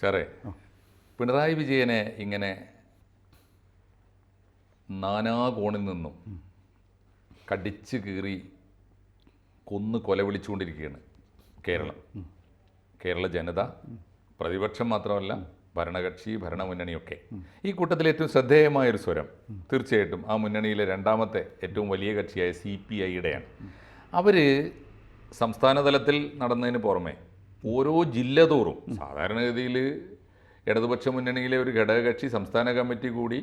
സാറേ, പിണറായി വിജയനെ ഇങ്ങനെ നാനാകോണിൽ നിന്നും കടിച്ച് കീറി കൊന്ന് കൊല വിളിച്ചുകൊണ്ടിരിക്കുകയാണ് കേരള ജനത, പ്രതിപക്ഷം മാത്രമല്ല ഭരണകക്ഷി ഭരണമുന്നണിയൊക്കെ. ഈ കൂട്ടത്തിൽ ഏറ്റവും ശ്രദ്ധേയമായൊരു സ്വരം തീർച്ചയായിട്ടും ആ മുന്നണിയിലെ രണ്ടാമത്തെ ഏറ്റവും വലിയ കക്ഷിയായ CPIയുടെയാണ്. അവർ സംസ്ഥാന തലത്തിൽ നടന്നതിന് പുറമെ ഓരോ ജില്ല തോറും സാധാരണഗതിയിൽ ഇടതുപക്ഷ മുന്നണിയിലെ ഒരു ഘടകകക്ഷി സംസ്ഥാന കമ്മിറ്റി കൂടി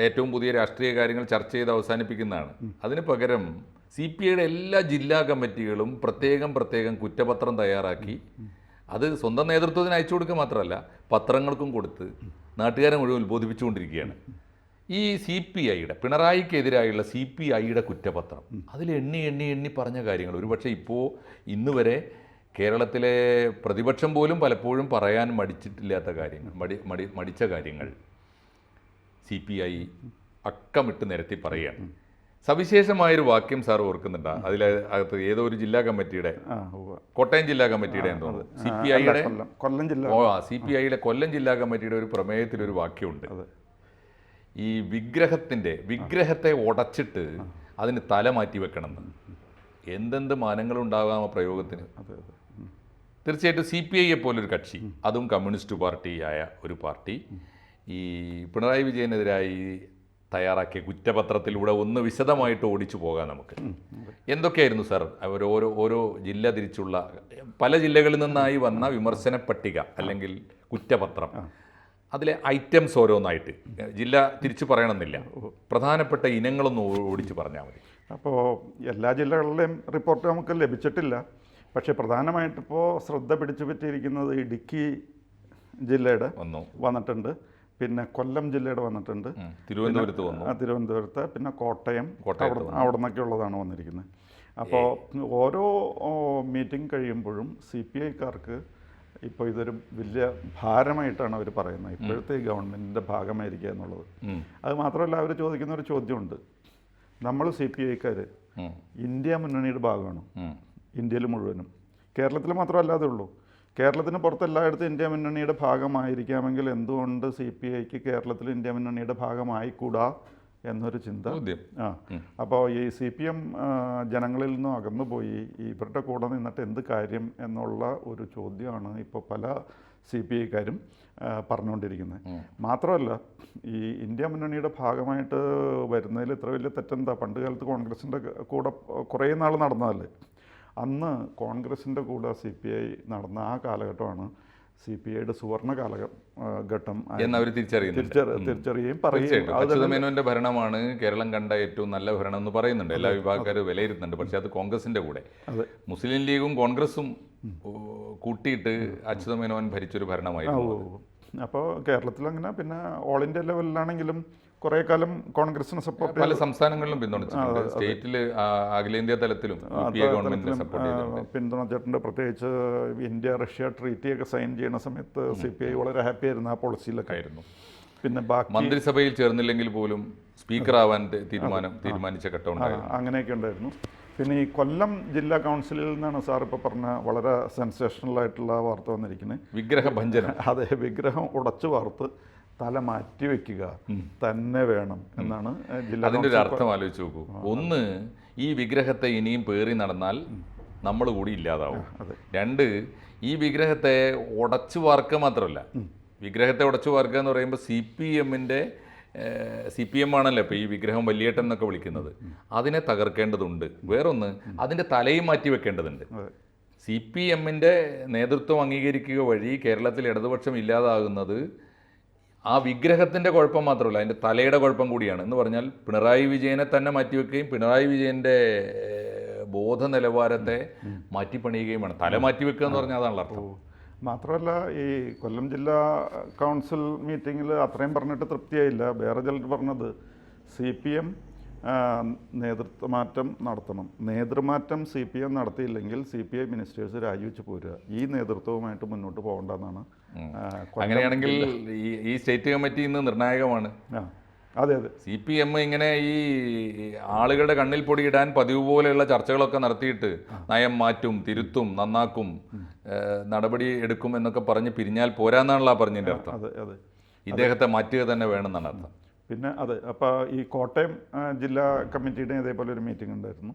ഏറ്റവും പുതിയ രാഷ്ട്രീയ കാര്യങ്ങൾ ചർച്ച ചെയ്ത് അവസാനിപ്പിക്കുന്നതാണ്. അതിന് പകരം CPIയുടെ എല്ലാ ജില്ലാ കമ്മിറ്റികളും പ്രത്യേകം കുറ്റപത്രം തയ്യാറാക്കി അത് സ്വന്തം നേതൃത്വത്തിന് അയച്ചു കൊടുക്കുക മാത്രമല്ല പത്രങ്ങൾക്കും കൊടുത്ത് നാട്ടുകാരെ മുഴുവൻ ഉത്ബോധിപ്പിച്ചുകൊണ്ടിരിക്കുകയാണ്. ഈ CPIയുടെ പിണറായിക്കെതിരായുള്ള CPIയുടെ കുറ്റപത്രം അതിൽ എണ്ണി പറഞ്ഞ കാര്യങ്ങൾ ഒരുപക്ഷെ ഇന്ന് വരെ കേരളത്തിലെ പ്രതിപക്ഷം പോലും പലപ്പോഴും പറയാൻ മടിച്ചിട്ടില്ലാത്ത കാര്യങ്ങൾ, മടിച്ച കാര്യങ്ങൾ CPI അക്കമിട്ട് നിരത്തി പറയുകയാണ്. സവിശേഷമായൊരു വാക്യം സാർ ഓർക്കുന്നുണ്ടോ? അതിലകത്ത് ഏതോ ഒരു ജില്ലാ കമ്മിറ്റിയുടെ, കോട്ടയം ജില്ലാ കമ്മിറ്റിയുടെ എന്ന് തോന്നുന്നു, CPIയുടെ കൊല്ലം ജില്ലാ കമ്മിറ്റിയുടെ ഒരു പ്രമേയത്തിലൊരു വാക്യമുണ്ട്. ഈ വിഗ്രഹത്തെ ഉടച്ചിട്ട് അതിന് തല മാറ്റി വെക്കണമെന്ന്. എന്തെന്ത് മാനങ്ങളുണ്ടാകാം ആ പ്രയോഗത്തിന്. തീർച്ചയായിട്ടും CPIയെ പോലൊരു കക്ഷി, അതും കമ്മ്യൂണിസ്റ്റ് പാർട്ടിയായ ഒരു പാർട്ടി, ഈ പിണറായി വിജയനെതിരായി തയ്യാറാക്കിയ കുറ്റപത്രത്തിലൂടെ ഒന്ന് വിശദമായിട്ട് ഓടിച്ചു പോകാം നമുക്ക്. എന്തൊക്കെയായിരുന്നു സാർ ഓരോ ജില്ല തിരിച്ചുള്ള പല ജില്ലകളിൽ നിന്നായി വന്ന വിമർശന പട്ടിക അല്ലെങ്കിൽ കുറ്റപത്രം, അതിലെ ഐറ്റംസ് ഓരോന്നായിട്ട് ജില്ല തിരിച്ചു പറയണമെന്നില്ല, പ്രധാനപ്പെട്ട ഇനങ്ങളൊന്നും ഓടിച്ചു പറഞ്ഞാൽ മതി. അപ്പോൾ എല്ലാ ജില്ലകളിലെയും റിപ്പോർട്ട് നമുക്ക് ലഭിച്ചിട്ടില്ല. പക്ഷേ പ്രധാനമായിട്ടിപ്പോൾ ശ്രദ്ധ പിടിച്ചു പറ്റിയിരിക്കുന്നത് ഇടുക്കി ജില്ലയുടെ വന്നിട്ടുണ്ട്, പിന്നെ കൊല്ലം ജില്ലയുടെ വന്നിട്ടുണ്ട്, തിരുവനന്തപുരത്ത്, പിന്നെ കോട്ടയം, അവിടെ നിന്നൊക്കെ ഉള്ളതാണ് വന്നിരിക്കുന്നത്. അപ്പോൾ ഓരോ മീറ്റിംഗ് കഴിയുമ്പോഴും CPIക്കാർക്ക് ഇപ്പോൾ ഇതൊരു വലിയ ഭാരമായിട്ടാണ് അവർ പറയുന്നത്, ഇപ്പോഴത്തെ ഗവൺമെൻറ്റിൻ്റെ ഭാഗമായിരിക്കുക എന്നുള്ളത്. അത് മാത്രമല്ല, അവർ ചോദിക്കുന്ന ഒരു ചോദ്യമുണ്ട്, നമ്മൾ CPIക്കാർ ഇന്ത്യ മുന്നണിയുടെ ഭാഗമാണ്, ഇന്ത്യയിൽ മുഴുവനും, കേരളത്തിൽ മാത്രമല്ലാതെ ഉള്ളൂ, കേരളത്തിന് പുറത്ത് എല്ലായിടത്തും ഇന്ത്യ മുന്നണിയുടെ ഭാഗമായിരിക്കാമെങ്കിൽ എന്തുകൊണ്ട് CPIക്ക് കേരളത്തിൽ ഇന്ത്യ മുന്നണിയുടെ ഭാഗമായിക്കൂടാ എന്നൊരു ചിന്ത. അപ്പോൾ ഈ CPM ജനങ്ങളിൽ നിന്നും അകന്നുപോയി ഇവരുടെ കൂടെ നിന്നിട്ട് എന്ത് കാര്യം എന്നുള്ള ഒരു ചോദ്യമാണ് ഇപ്പോൾ പല CPIക്കാരും പറഞ്ഞുകൊണ്ടിരിക്കുന്നത്. മാത്രമല്ല, ഈ ഇന്ത്യ മുന്നണിയുടെ ഭാഗമായിട്ട് വരുന്നതിൽ ഇത്ര വലിയ തെറ്റെന്താ? പണ്ട് കാലത്ത് കോൺഗ്രസിൻ്റെ കൂടെ കുറേ നാൾ നടന്നതല്ലേ. അന്ന് കോൺഗ്രസിൻ്റെ കൂടെ CPI നടന്ന ആ കാലഘട്ടമാണ് CPIയുടെ സുവർണ കാലഘട്ടം എന്നവർ തിരിച്ചറിയുകയും പറയുകയും ഭരണമാണ് കേരളം കണ്ട ഏറ്റവും നല്ല ഭരണം എന്ന് പറയുന്നുണ്ട്, എല്ലാ വിഭാഗക്കാരും വിലയിരുത്തുന്നുണ്ട്. പക്ഷെ അത് കോൺഗ്രസിന്റെ കൂടെ മുസ്ലിം ലീഗും കോൺഗ്രസും കൂട്ടിയിട്ട് അച്യുതമേനോൻ ഭരിച്ചൊരു ഭരണമായിരുന്നു. അപ്പോൾ കേരളത്തിൽ അങ്ങനെ, പിന്നെ ഓൾ ഇന്ത്യ ലെവലിലാണെങ്കിലും കുറേ കാലം കോൺഗ്രസിന് സപ്പോർട്ട് പല സംസ്ഥാനങ്ങളിലും പിന്തുണച്ചിട്ടുണ്ട്, സ്റ്റേറ്റിൽ അഖിലേന്ത്യാ തലത്തിലും പിന്തുണച്ചിട്ടുണ്ട്. പ്രത്യേകിച്ച് ഇന്ത്യ റഷ്യ ട്രീറ്റിയൊക്കെ സൈൻ ചെയ്യുന്ന സമയത്ത് CPI വളരെ ഹാപ്പി ആയിരുന്നു ആ പോളിസിയിലൊക്കെ ആയിരുന്നു. പിന്നെ മന്ത്രിസഭയിൽ ചേർന്നില്ലെങ്കിൽ പോലും സ്പീക്കർ ആവാൻ തീരുമാനിച്ച ഘട്ടമുണ്ടായിരുന്നു. അങ്ങനെയൊക്കെ ഉണ്ടായിരുന്നു. പിന്നെ ഈ കൊല്ലം ജില്ലാ കൗൺസിലിൽ നിന്നാണ് സാർ ഇപ്പോൾ പറഞ്ഞ വളരെ സെൻസേഷണലായിട്ടുള്ള വാർത്ത വന്നിരിക്കുന്നത്, വിഗ്രഹഭഞ്ജനം. അതെ, വിഗ്രഹം ഉടച്ചു വാർത്ത് തല മാറ്റി വെക്കുക തന്നെ വേണം എന്നാണ് ജില്ലാ. അതിൻ്റെ ഒരു അർത്ഥം ആലോചിച്ച് നോക്കൂ. ഒന്ന്, ഈ വിഗ്രഹത്തെ ഇനിയും പേറി നടന്നാൽ നമ്മൾ കൂടി ഇല്ലാതാവും. രണ്ട്, ഈ വിഗ്രഹത്തെ ഉടച്ചു വാർക്കുക മാത്രമല്ല, വിഗ്രഹത്തെ ഉടച്ചു വാർക്കുക എന്ന് പറയുമ്പോൾ CPM ആണല്ലോ ഇപ്പോൾ ഈ വിഗ്രഹം വലിയേട്ടൻ എന്നൊക്കെ വിളിക്കുന്നത്, അതിനെ തകർക്കേണ്ടതുണ്ട്. വേറൊന്ന്, അതിൻ്റെ തലയും മാറ്റി വെക്കേണ്ടതുണ്ട്. CPMൻ്റെ നേതൃത്വം അംഗീകരിക്കുക വഴി കേരളത്തിൽ ഇടതുപക്ഷം ഇല്ലാതാകുന്നത് ആ വിഗ്രഹത്തിൻ്റെ കുഴപ്പം മാത്രമല്ല, അതിൻ്റെ തലയുടെ കുഴപ്പം കൂടിയാണ്. എന്ന് പറഞ്ഞാൽ പിണറായി വിജയനെ തന്നെ മാറ്റിവെക്കുകയും പിണറായി വിജയൻ്റെ ബോധ നിലവാരത്തെ മാറ്റിപ്പണിയുകയും വേണം. തല മാറ്റിവെക്കുക എന്ന് പറഞ്ഞാൽ അതാണല്ലോ അർത്ഥം. മാത്രമല്ല, ഈ കൊല്ലം ജില്ലാ കൗൺസിൽ മീറ്റിങ്ങിൽ അത്രയും പറഞ്ഞിട്ട് തൃപ്തിയായില്ല. വേറെ ചിലർ പറഞ്ഞത് CPM നേതൃത്വമാറ്റം നടത്തണം, നേതൃമാറ്റം CPM നടത്തിയില്ലെങ്കിൽ CPI മിനിസ്റ്റേഴ്സ് രാജിവെച്ച് പോരുക, ഈ നേതൃത്വവുമായിട്ട് മുന്നോട്ട് പോകണ്ടെന്നാണ്. അങ്ങനെയാണെങ്കിൽ ഈ സ്റ്റേറ്റ് കമ്മിറ്റി ഇന്ന് നിർണായകമാണ്. അതെ അതെ. CPM ഇങ്ങനെ ഈ ആളുകളുടെ കണ്ണിൽ പൊടിയിടാൻ പതിവ് പോലെയുള്ള ചർച്ചകളൊക്കെ നടത്തിയിട്ട് നയം മാറ്റും, തിരുത്തും, നന്നാക്കും, നടപടി എടുക്കും എന്നൊക്കെ പറഞ്ഞ് പിരിഞ്ഞാൽ പോരാന്നാണല്ലോ പറഞ്ഞതിൻ്റെ അർത്ഥം. അതെ അതെ. ഇദ്ദേഹത്തെ മാറ്റുക തന്നെ വേണമെന്നാണ് അർത്ഥം. പിന്നെ അതെ, അപ്പോൾ ഈ കോട്ടയം ജില്ലാ കമ്മിറ്റിയുടെ ഇതേപോലെ ഒരു മീറ്റിംഗ് ഉണ്ടായിരുന്നു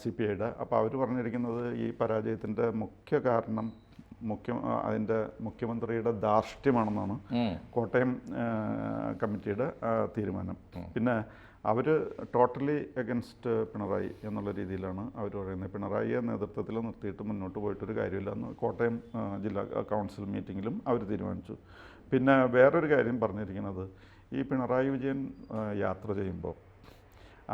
CPIയുടെ. അപ്പോൾ അവർ പറഞ്ഞിരിക്കുന്നത് ഈ പരാജയത്തിൻ്റെ മുഖ്യ കാരണം അതിൻ്റെ മുഖ്യമന്ത്രിയുടെ ധാർഷ്ട്യമാണെന്നാണ് കോട്ടയം കമ്മിറ്റിയുടെ തീരുമാനം. പിന്നെ അവർ ടോട്ടലി അഗൻസ്റ്റ് പിണറായി എന്നുള്ള രീതിയിലാണ് അവർ പറയുന്നത്. പിണറായിയെ നേതൃത്വത്തിൽ നിർത്തിയിട്ട് മുന്നോട്ട് പോയിട്ടൊരു കാര്യമില്ല എന്ന് കോട്ടയം ജില്ലാ കൗൺസിൽ മീറ്റിങ്ങിലും അവർ തീരുമാനിച്ചു. പിന്നെ വേറൊരു കാര്യം പറഞ്ഞിരിക്കുന്നത്, ഈ പിണറായി വിജയൻ യാത്ര ചെയ്യുമ്പോൾ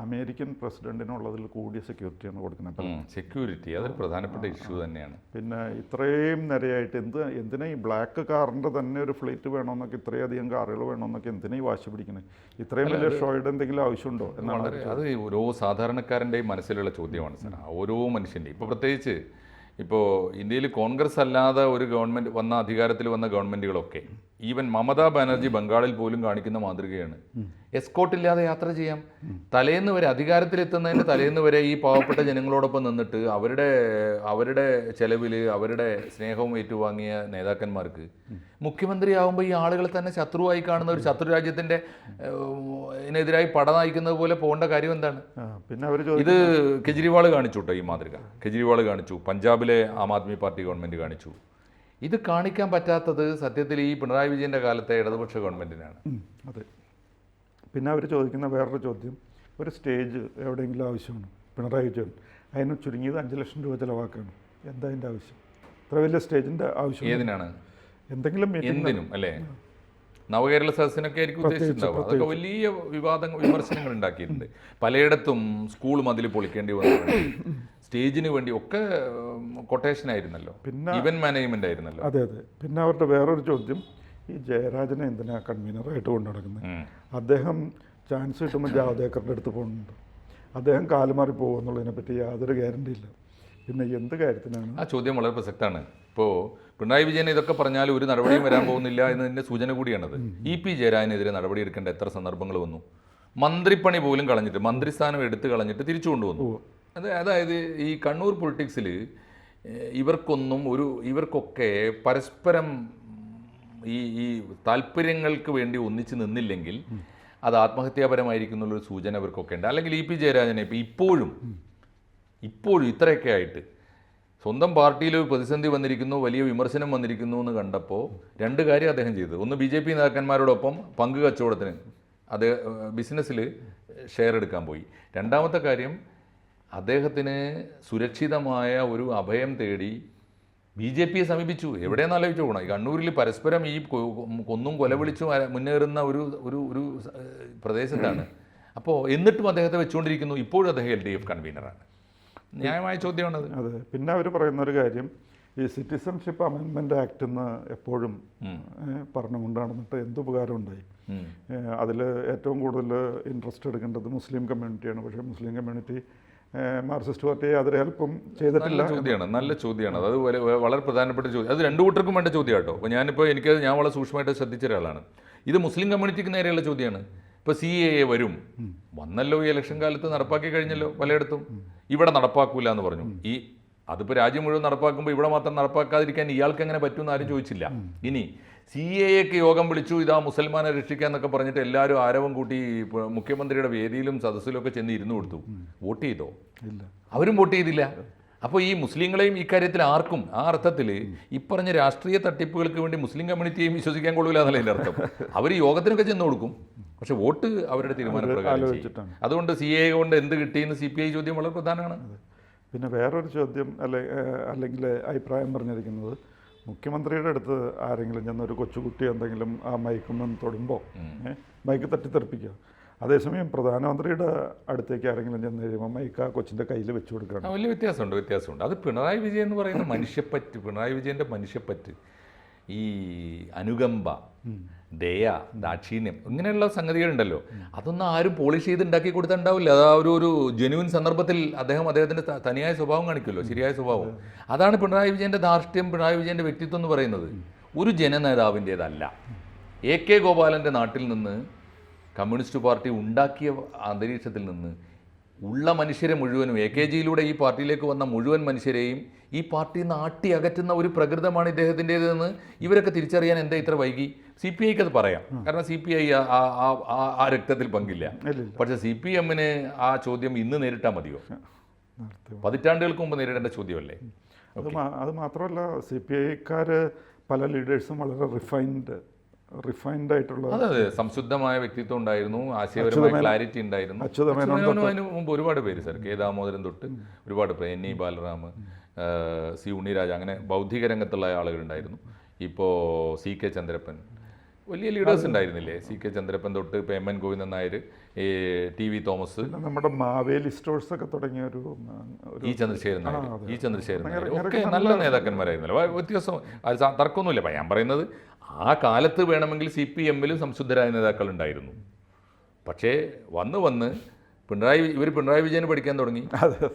അമേരിക്കൻ പ്രസിഡന്റിനുള്ളതിൽ കൂടിയ സെക്യൂരിറ്റിയാണ് കൊടുക്കുന്നത്. സെക്യൂരിറ്റി അതൊരു പ്രധാനപ്പെട്ട ഇഷ്യൂ തന്നെയാണ്. പിന്നെ ഇത്രയും നിരയായിട്ട് എന്തിനാ ഈ ബ്ലാക്ക് കാറിൻ്റെ തന്നെ ഒരു ഫ്ലീറ്റ് വേണമെന്നൊക്കെ, ഇത്രയധികം കാറുകൾ വേണമെന്നൊക്കെ എന്തിനാ ഈ വാശി പിടിക്കുന്നത്? ഇത്രയും വലിയ ഷോയുടെ എന്തെങ്കിലും ആവശ്യമുണ്ടോ എന്നാണ്. അത് ഓരോ സാധാരണക്കാരൻ്റെയും മനസ്സിലുള്ള ചോദ്യമാണ് സാർ. ഓരോ മനുഷ്യൻ്റെയും. ഇപ്പോൾ പ്രത്യേകിച്ച് ഇപ്പോൾ ഇന്ത്യയിൽ കോൺഗ്രസ് അല്ലാതെ ഒരു ഗവൺമെൻറ് അധികാരത്തിൽ വന്ന ഗവൺമെൻറ്റുകളൊക്കെ, ഈവൻ മമതാ ബാനർജി ബംഗാളിൽ പോലും കാണിക്കുന്ന മാതൃകയാണ്. എസ്കോർട്ടില്ലാതെ യാത്ര ചെയ്യാം. തലേന്ന് വരെ, അധികാരത്തിലെത്തുന്നതിന് തലേന്ന് വരെ ഈ പാവപ്പെട്ട ജനങ്ങളോടൊപ്പം നിന്നിട്ട് അവരുടെ ചെലവിൽ അവരുടെ സ്നേഹവും ഏറ്റുവാങ്ങിയ നേതാക്കന്മാർക്ക് മുഖ്യമന്ത്രിയാവുമ്പോൾ ഈ ആളുകളെ തന്നെ ശത്രുവായി കാണുന്ന ഒരു ശത്രു രാജ്യത്തിൻ്റെ ഇതിനെതിരായി പട നയിക്കുന്നത് പോലെ പോകേണ്ട കാര്യം എന്താണ്? പിന്നെ അവർ ഇത് കെജ്രിവാൾ കാണിച്ചു കേട്ടോ, ഈ മാതൃക കെജ്രിവാൾ കാണിച്ചു, പഞ്ചാബിലെ ആം ആദ്മി പാർട്ടി ഗവൺമെൻറ് കാണിച്ചു. ഇത് കാണിക്കാൻ പറ്റാത്തത് സത്യത്തിൽ ഈ പിണറായി വിജയൻ്റെ കാലത്തെ ഇടതുപക്ഷ ഗവൺമെൻറ്റിനാണ്. അതെ. പിന്നെ അവർ ചോദിക്കുന്ന വേറൊരു ചോദ്യം, ഒരു സ്റ്റേജ് എവിടെയെങ്കിലും ആവശ്യമാണ് പിണറായി വിജയൻ, അതിന് ചുരുങ്ങിയത് 5 ലക്ഷം രൂപ ചിലവാക്കണം. എന്താ അതിൻ്റെ ആവശ്യം? ഇത്ര വലിയ സ്റ്റേജിൻ്റെ ആവശ്യം ഏതിനാണ്? എന്തെങ്കിലും എന്തിനും അല്ലേ? നവകേരള സദസ്സിനൊക്കെ ആയിരിക്കും ഉദ്ദേശിച്ചിട്ടുണ്ടാവുക. അതൊക്കെ വലിയ വിമർശനങ്ങൾ ഉണ്ടാക്കിയിട്ടുണ്ട്. പലയിടത്തും സ്കൂൾ മതിൽ പൊളിക്കേണ്ടി വന്നു, സ്റ്റേജിന് വേണ്ടി ഒക്കെ കൊട്ടേഷൻ ആയിരുന്നല്ലോ, പിന്നെ ഇവന്റ് മാനേജ്മെന്റ് ആയിരുന്നല്ലോ. അതെ അതെ. പിന്നെ അവരുടെ വേറൊരു ചോദ്യം, ഈ ജയരാജനെ എന്തിനാ കൺവീനറായിട്ട് കൊണ്ടു നടക്കുന്നത്? അദ്ദേഹം ചാൻസ് കിട്ടുമ്പോൾ ജാവദേക്കറിൻ്റെ അടുത്ത് പോകുന്നുണ്ട്, അദ്ദേഹം കാലുമാറി പോകുമെന്നുള്ളതിനെ പറ്റി യാതൊരു ഗ്യാരണ്ടി ഇല്ല. പിന്നെ എന്ത് കാര്യത്തിനാണ്? ആ ചോദ്യം വളരെ പ്രസക്തമാണ്. ഇപ്പോൾ പിണറായി വിജയൻ ഇതൊക്കെ പറഞ്ഞാൽ ഒരു നടപടിയും വരാൻ പോകുന്നില്ല എന്നതിൻ്റെ സൂചന കൂടിയാണത്. EP ജയരാജനെതിരെ നടപടിയെടുക്കേണ്ട എത്ര സന്ദർഭങ്ങൾ വന്നു. മന്ത്രിപ്പണി പോലും കളഞ്ഞിട്ട്, മന്ത്രിസ്ഥാനം എടുത്തു കളഞ്ഞിട്ട് തിരിച്ചു കൊണ്ടുവന്നു. അതായത് ഈ കണ്ണൂർ പൊളിറ്റിക്സിൽ ഇവർക്കൊക്കെ പരസ്പരം ഈ താല്പര്യങ്ങൾക്ക് വേണ്ടി ഒന്നിച്ച് നിന്നില്ലെങ്കിൽ അത് ആത്മഹത്യാപരമായിരിക്കും എന്നുള്ളൊരു സൂചന ഇവർക്കൊക്കെ ഉണ്ട്. അല്ലെങ്കിൽ EP ജയരാജനെ ഇപ്പോഴും ഇത്രയൊക്കെ ആയിട്ട് സ്വന്തം പാർട്ടിയിൽ ഒരു പ്രതിസന്ധി വന്നിരിക്കുന്നു, വലിയ വിമർശനം വന്നിരിക്കുന്നു എന്ന് കണ്ടപ്പോൾ 2 കാര്യം അദ്ദേഹം ചെയ്തത്. ഒന്ന്, BJP നേതാക്കന്മാരോടൊപ്പം പങ്ക് കച്ചവടത്തിന് അത് ബിസിനസ്സിൽ ഷെയർ എടുക്കാൻ പോയി. രണ്ടാമത്തെ കാര്യം, അദ്ദേഹത്തിന് സുരക്ഷിതമായ ഒരു അഭയം തേടി BJPയെ സമീപിച്ചു. എവിടെയെന്ന് ആലോചിച്ചു പോകണം. ഈ കണ്ണൂരിൽ പരസ്പരം ഈ കൊന്നും കൊലവിളിച്ചും മുന്നേറുന്ന ഒരു പ്രദേശത്താണ്. അപ്പോൾ എന്നിട്ടും അദ്ദേഹത്തെ വെച്ചുകൊണ്ടിരിക്കുന്നു. ഇപ്പോഴും അദ്ദേഹം LDF കൺവീനറാണ്. ന്യായമായ ചോദ്യമാണത്. അതെ. പിന്നെ അവർ പറയുന്നൊരു കാര്യം, ഈ സിറ്റിസൺഷിപ്പ് അമെൻമെൻ്റ് ആക്ട് എന്ന് എപ്പോഴും പറഞ്ഞുകൊണ്ട് നടന്നിട്ട് എന്തുപകാരം ഉണ്ടായി? അതിൽ ഏറ്റവും കൂടുതൽ ഇൻട്രസ്റ്റ് എടുക്കേണ്ടത് മുസ്ലിം കമ്മ്യൂണിറ്റിയാണ്. പക്ഷേ മുസ്ലിം കമ്മ്യൂണിറ്റി മാർക്സിസ്റ്റ് പാർട്ടിയെ അതൊരു ഹെൽപ്പും ചെയ്തിട്ടില്ല. നല്ല ചോദ്യമാണ്. അത് വളരെ പ്രധാനപ്പെട്ട ചോദ്യം. അത് 2 കൂട്ടർക്കും വേണ്ട ചോദ്യം കേട്ടോ. അപ്പോൾ ഞാൻ വളരെ സൂക്ഷ്മമായിട്ട് ശ്രദ്ധിച്ച ഒരാളാണ്. ഇത് മുസ്ലിം കമ്മ്യൂണിറ്റിക്ക് നേരെയുള്ള ചോദ്യമാണ്. ഇപ്പോൾ CAA വന്നല്ലോ, ഈ ഇലക്ഷൻ കാലത്ത് നടപ്പാക്കി കഴിഞ്ഞല്ലോ പലയിടത്തും. ഇവിടെ നടപ്പാക്കൂല എന്ന് പറഞ്ഞു. അതിപ്പോൾ രാജ്യം മുഴുവൻ നടപ്പാക്കുമ്പോൾ ഇവിടെ മാത്രം നടപ്പാക്കാതിരിക്കാൻ ഇയാൾക്ക് എങ്ങനെ പറ്റുമെന്ന് ആരും ചോദിച്ചില്ല. ഇനി CAAക്ക് യോഗം വിളിച്ചു, ഇതാ മുസൽമാനെ രക്ഷിക്കുക എന്നൊക്കെ പറഞ്ഞിട്ട് എല്ലാവരും ആരവം കൂട്ടി മുഖ്യമന്ത്രിയുടെ വേദിയിലും സദസ്സിലും ഒക്കെ ചെന്ന് ഇരുന്ന് കൊടുത്തു. വോട്ട് ചെയ്തോ? ഇല്ല, അവരും വോട്ട് ചെയ്തില്ല. അപ്പോൾ ഈ മുസ്ലിങ്ങളെയും ഇക്കാര്യത്തിൽ ആർക്കും ആ അർത്ഥത്തിൽ ഈ പറഞ്ഞ രാഷ്ട്രീയ തട്ടിപ്പുകൾക്ക് വേണ്ടി മുസ്ലിം കമ്മ്യൂണിറ്റിയെയും വിശ്വസിക്കാൻ കൊള്ളില്ല എന്നല്ല എൻ്റെ അർത്ഥം. അവർ യോഗത്തിനൊക്കെ ചെന്ന് കൊടുക്കും, പക്ഷെ വോട്ട് അവരുടെ തീരുമാനപ്രകാരം ചെയ്യും. അതുകൊണ്ട് CAA കൊണ്ട് എന്ത് കിട്ടിയെന്ന് CPI ചോദ്യം വളരെ പ്രധാനമാണ്. പിന്നെ വേറൊരു ചോദ്യം അല്ലെങ്കിൽ അഭിപ്രായം പറഞ്ഞിരിക്കുന്നത്, മുഖ്യമന്ത്രിയുടെ അടുത്ത് ആരെങ്കിലും ചെന്നൊരു കൊച്ചുകുട്ടി എന്തെങ്കിലും ആ മയക്കുമെന്ന് തൊടുമ്പോൾ മയക്ക് തട്ടിത്തെറിപ്പിക്കുക. അതേസമയം പ്രധാനമന്ത്രിയുടെ അടുത്തേക്ക് ആരെങ്കിലും ചെന്ന് കഴിയുമ്പോൾ മൈക്ക് ആ കൊച്ചിൻ്റെ കയ്യിൽ വെച്ച് കൊടുക്കണം. വലിയ വ്യത്യാസമുണ്ട്. അത് പിണറായി വിജയൻ എന്ന് പറയുന്ന മനുഷ്യപ്പറ്റ്, പിണറായി വിജയൻ്റെ മനുഷ്യപ്പറ്റ്, ഈ അനുകമ്പ, ദയ, ദാക്ഷിണ്യം, ഇങ്ങനെയുള്ള സംഗതികളുണ്ടല്ലോ, അതൊന്നും ആരും പോളിഷ് ചെയ്ത് ഉണ്ടാക്കി കൊടുത്തിട്ടുണ്ടാവില്ല. അത് ഒരു ജെന്യുവൻ സന്ദർഭത്തിൽ അദ്ദേഹത്തിൻ്റെ തനിയായ സ്വഭാവം കാണിക്കുമല്ലോ, ശരിയായ സ്വഭാവം. അതാണ് പിണറായി വിജയൻ്റെ ധാർഷ്ട്യം, പിണറായി വിജയൻ്റെ വ്യക്തിത്വം എന്ന് പറയുന്നത്. ഒരു ജനനേതാവിൻ്റേതല്ല. AK ഗോപാലൻ്റെ നാട്ടിൽ നിന്ന് കമ്മ്യൂണിസ്റ്റ് പാർട്ടി ഉണ്ടാക്കിയ അന്തരീക്ഷത്തിൽ നിന്ന് ഉള്ള മനുഷ്യരെ മുഴുവനും AKGയിലൂടെ ഈ പാർട്ടിയിലേക്ക് വന്ന മുഴുവൻ മനുഷ്യരെയും ഈ പാർട്ടിയിൽ നിന്ന് ആട്ടി അകറ്റുന്ന ഒരു പ്രകൃതമാണ് ഇദ്ദേഹത്തിൻ്റേതെന്ന് ഇവരൊക്കെ തിരിച്ചറിയാൻ എന്താ ഇത്ര വൈകി? CPIക്ക് അത് പറയാം, കാരണം CPI ആ രക്തത്തിൽ പങ്കില്ല. പക്ഷേ CPMന് ആ ചോദ്യം ഇന്ന് നേരിട്ടാൽ മതിയോ? പതിറ്റാണ്ടുകൾക്ക് മുമ്പ് നേരിടേണ്ട ചോദ്യമല്ലേ? അത് മാത്രമല്ല, CPIക്കാർ പല ലീഡേഴ്സും വളരെ റിഫൈൻഡ് ആയിട്ടുള്ള, അതെ, സംശുദ്ധമായ വ്യക്തിത്വം ഉണ്ടായിരുന്നു, ആശയപരമായ ക്ലാരിറ്റി ഉണ്ടായിരുന്നു. അതിന് മുമ്പ് ഒരുപാട് പേര് സർ, കെ ദാമോദരൻ തൊട്ട് ഒരുപാട് പേര്, NE ബാലറാം, C ഉണ്ണിരാജ, അങ്ങനെ ബൗദ്ധിക രംഗത്തുള്ള ആളുകളുണ്ടായിരുന്നു. ഇപ്പോൾ CK ചന്ദ്രപ്പൻ, വലിയ ലീഡേഴ്സ് ഉണ്ടായിരുന്നില്ലേ? CK ചന്ദ്രപ്പൻ തൊട്ട് PMN Govindan Nair, TV Thomas, നമ്മുടെ മാവേലി സ്റ്റോഴ്സ് ഒക്കെ തുടങ്ങിയ ഈ ചന്ദ്രശേഖരൻ നായർ ഒക്കെ നല്ല നേതാക്കന്മാരായിരുന്നല്ലോ. വ്യത്യാസം അത് തർക്കമൊന്നുമില്ല. ഞാൻ പറയുന്നത് ആ കാലത്ത് വേണമെങ്കിൽ CPMലും സംശുദ്ധരായ നേതാക്കൾ ഉണ്ടായിരുന്നു. പക്ഷേ വന്ന് പിണറായി വിജയന് പഠിക്കാൻ തുടങ്ങി.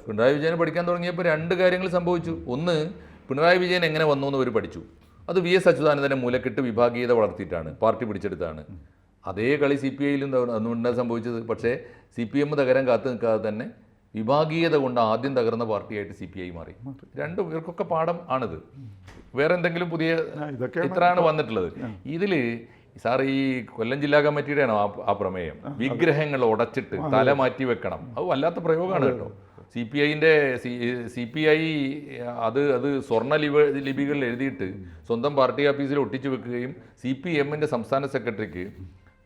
പിണറായി വിജയന് പഠിക്കാൻ തുടങ്ങിയപ്പോൾ രണ്ട് കാര്യങ്ങൾ സംഭവിച്ചു. ഒന്ന്, പിണറായി വിജയൻ എങ്ങനെ വന്നു എന്ന് ഇവർ പഠിച്ചു. അത് VS അച്യുതാനന്ദനെ മൂലക്കിട്ട് വിഭാഗീയത വളർത്തിയിട്ടാണ്, പാർട്ടി പിടിച്ചെടുത്താണ്. അതേ കളി CPIയിലും അതുകൊണ്ടാണ് സംഭവിച്ചത്. പക്ഷേ CPM തകരാൻ കാത്തു നിൽക്കാതെ തന്നെ വിഭാഗീയത കൊണ്ട് ആദ്യം തകർന്ന പാർട്ടിയായിട്ട് CPI മാറി. രണ്ടും ഇവർക്കൊക്കെ പാഠം ആണിത്. വേറെ എന്തെങ്കിലും പുതിയ ഇത്രയാണ് വന്നിട്ടുള്ളത്. ഇതിൽ സാർ ഈ കൊല്ലം ജില്ലാ കമ്മിറ്റിയുടെയാണോ ആ പ്രമേയം? വിഗ്രഹങ്ങൾ ഉടച്ചിട്ട് തല മാറ്റി വെക്കണം. അത് വല്ലാത്ത പ്രയോഗമാണ് കേട്ടോ. CPI അത് സ്വർണ്ണ ലിപികളിൽ എഴുതിയിട്ട് സ്വന്തം പാർട്ടി ഓഫീസിൽ ഒട്ടിച്ചു വെക്കുകയും CPMന്റെ സംസ്ഥാന സെക്രട്ടറിക്ക്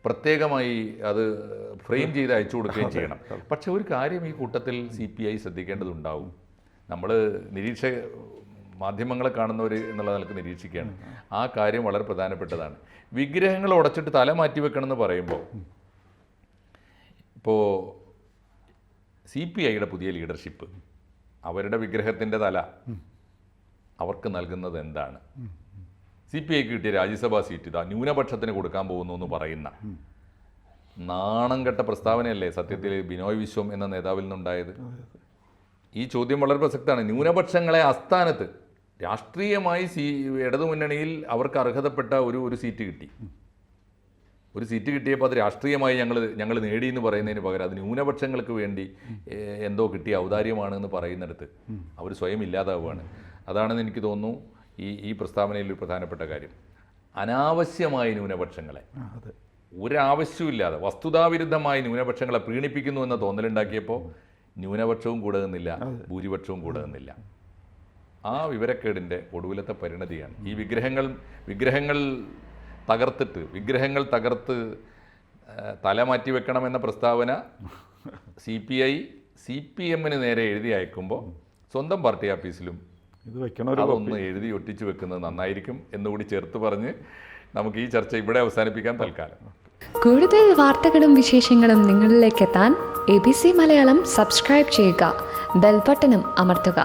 പ്രത്യേകമായി അത് ഫ്രെയിം ചെയ്ത് അയച്ചു കൊടുക്കുകയും ചെയ്യണം. പക്ഷെ ഒരു കാര്യം ഈ കൂട്ടത്തിൽ CPI ശ്രദ്ധിക്കേണ്ടതുണ്ടാവും. നമ്മൾ മാധ്യമങ്ങളെ കാണുന്നവർ എന്നുള്ള നിലക്ക് നിരീക്ഷിക്കുകയാണ്. ആ കാര്യം വളരെ പ്രധാനപ്പെട്ടതാണ്. വിഗ്രഹങ്ങൾ ഉടച്ചിട്ട് തല മാറ്റി വെക്കണം എന്ന് പറയുമ്പോൾ, ഇപ്പോൾ CPIയുടെ പുതിയ ലീഡർഷിപ്പ് അവരുടെ വിഗ്രഹത്തിൻ്റെ തല അവർക്ക് നൽകുന്നത് എന്താണ്? CPIക്ക് കിട്ടിയ രാജ്യസഭാ സീറ്റ് ഇതാ ന്യൂനപക്ഷത്തിന് കൊടുക്കാൻ പോകുന്നു എന്ന് പറയുന്ന നാണം കെട്ട പ്രസ്താവനയല്ലേ സത്യത്തിൽ ബിനോയ് വിശ്വം എന്ന നേതാവിൽ നിന്നുണ്ടായത്? ഈ ചോദ്യം വളരെ പ്രസക്തമാണ്. ന്യൂനപക്ഷങ്ങളെ അസ്ഥാനത്ത് രാഷ്ട്രീയമായി ഇടതുമുന്നണിയിൽ അവർക്ക് അർഹതപ്പെട്ട ഒരു സീറ്റ് കിട്ടി. ഒരു സീറ്റ് കിട്ടിയപ്പോൾ അത് രാഷ്ട്രീയമായി ഞങ്ങൾ നേടി എന്ന് പറയുന്നതിന് പകരം അത് ന്യൂനപക്ഷങ്ങൾക്ക് വേണ്ടി എന്തോ കിട്ടിയ ഔദാര്യമാണെന്ന് പറയുന്നിടത്ത് അവർ സ്വയം ഇല്ലാതാവുകയാണ്. അതാണെന്ന് എനിക്ക് തോന്നുന്നു ഈ പ്രസ്താവനയിൽ ഒരു പ്രധാനപ്പെട്ട കാര്യം. അനാവശ്യമായ ന്യൂനപക്ഷങ്ങളെ, ഒരാവശ്യമില്ലാതെ വസ്തുതാവിരുദ്ധമായി ന്യൂനപക്ഷങ്ങളെ പ്രീണിപ്പിക്കുന്നു എന്ന തോന്നലുണ്ടാക്കിയപ്പോൾ ന്യൂനപക്ഷവും കൂടെ നിന്നില്ല, ഭൂരിപക്ഷവും കൂടെ നിന്നില്ല. ആ വിവരക്കേടിൻ്റെ ഒടുവിലത്തെ പരിണതിയാണ് ഈ വിഗ്രഹങ്ങൾ തകർത്ത് തല മാറ്റി വെക്കണമെന്ന പ്രസ്താവന CPMന് നേരെ എഴുതി അയക്കുമ്പോൾ സ്വന്തം പാർട്ടി ഓഫീസിലും അതൊന്ന് എഴുതി ഒട്ടിച്ചു വെക്കുന്നത് നന്നായിരിക്കും എന്നുകൂടി ചേർത്ത് പറഞ്ഞ് നമുക്ക് ഈ ചർച്ച ഇവിടെ അവസാനിപ്പിക്കാൻ തൽക്കാലം. കൂടുതൽ വാർത്തകളും വിശേഷങ്ങളും നിങ്ങളിലേക്ക് എത്താൻ ABC മലയാളം സബ്സ്ക്രൈബ് ചെയ്യുക, ബെൽ ബട്ടണും അമർത്തുക.